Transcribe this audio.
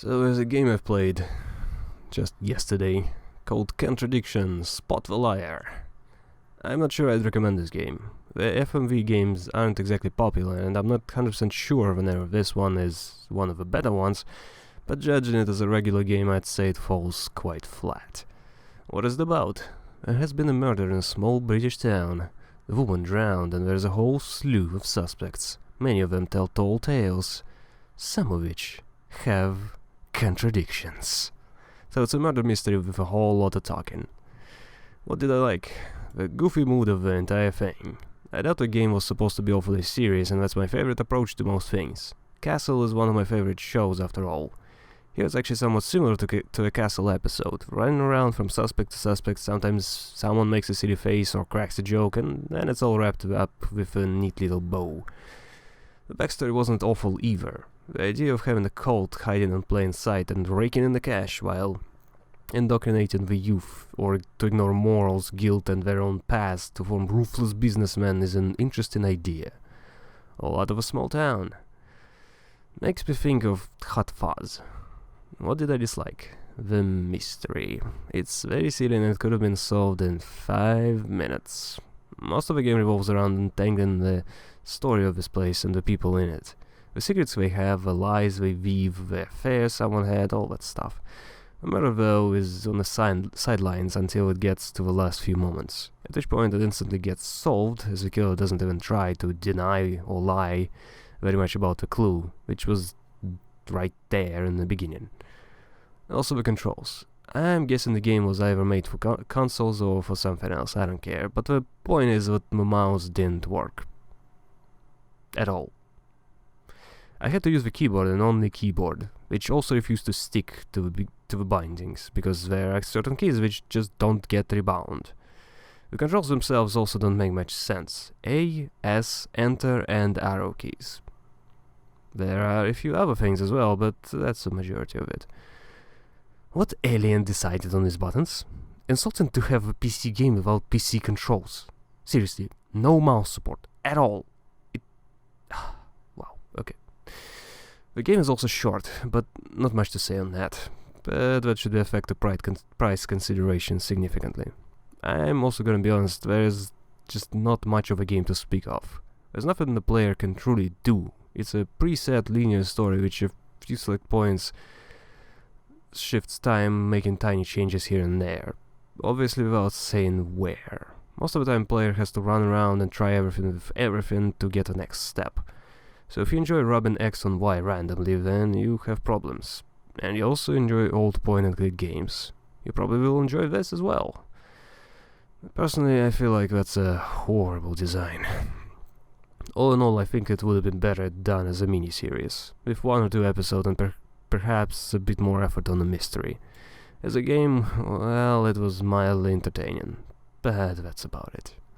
So there's a game I've played just yesterday called Contradiction, Spot the Liar. I'm not sure I'd recommend this game. The FMV games aren't exactly popular, and I'm not 100% sure whether this one is one of the better ones, but judging it as a regular game, I'd say it falls quite flat. What is it about? There has been a murder in a small British town. The woman drowned, and there's a whole slew of suspects. Many of them tell tall tales, some of which have contradictions. So it's a murder mystery with a whole lot of talking. What did I like? The goofy mood of the entire thing. I doubt the game was supposed to be awfully serious, and that's my favorite approach to most things. Castle is one of my favorite shows after all. Here it's actually somewhat similar to a Castle episode, running around from suspect to suspect. Sometimes someone makes a silly face or cracks a joke, and then it's all wrapped up with a neat little bow. The backstory wasn't awful either. The idea of having a cult hiding in plain sight and raking in the cash while indoctrinating the youth, or to ignore morals, guilt and their own past to form ruthless businessmen is an interesting idea. All out of a small town. Makes me think of Hot Fuzz. What did I dislike? The mystery. It's very silly and it could have been solved in 5 minutes. Most of the game revolves around entangling the story of this place and the people in it. The secrets they have, the lies they weave, the affairs someone had, all that stuff. The murder, though, is on the sidelines until it gets to the last few moments, at which point it instantly gets solved, as the killer doesn't even try to deny or lie very much about the clue, which was right there in the beginning. Also the controls. I'm guessing the game was either made for consoles or for something else, I don't care, but the point is that the mouse didn't work. At all. I had to use the keyboard and only keyboard, which also refused to stick to the bindings, because there are certain keys which just don't get rebound. The controls themselves also don't make much sense. A, S, Enter and arrow keys. There are a few other things as well, but that's the majority of it. What alien decided on these buttons? Insulting to have a PC game without PC controls. Seriously, no mouse support at all. Wow, okay. The game is also short, but not much to say on that. But that should affect the price consideration significantly. I'm also gonna be honest, there's just not much of a game to speak of. There's nothing the player can truly do. It's a preset linear story which a few select points shifts time, making tiny changes here and there. Obviously without saying where. Most of the time player has to run around and try everything with everything to get the next step. So if you enjoy rubbing X on Y randomly, then you have problems. And you also enjoy old point-and-click games. You probably will enjoy this as well. Personally, I feel like that's a horrible design. All in all, I think it would have been better done as a mini-series, with 1 or 2 episodes and perhaps a bit more effort on the mystery. As a game, well, it was mildly entertaining, but that's about it.